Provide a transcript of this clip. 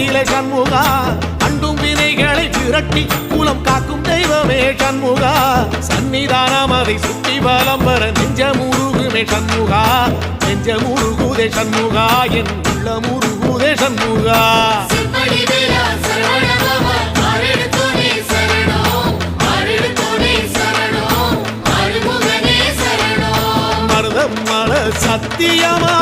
நெஞ்சிலே சண்முகா அண்டும் வினைகளை விரட்டி குலம் காக்கும் தெய்வமே சண்முகா சன்னிதானம் அதை சுற்றி பலம் வர நெஞ்சமுருகுமே சண்முகா நெஞ்சமுருகுதே சண்முகா என் உள்ளமுருகுதே சண்முகா மருதம் மல சத்தியமா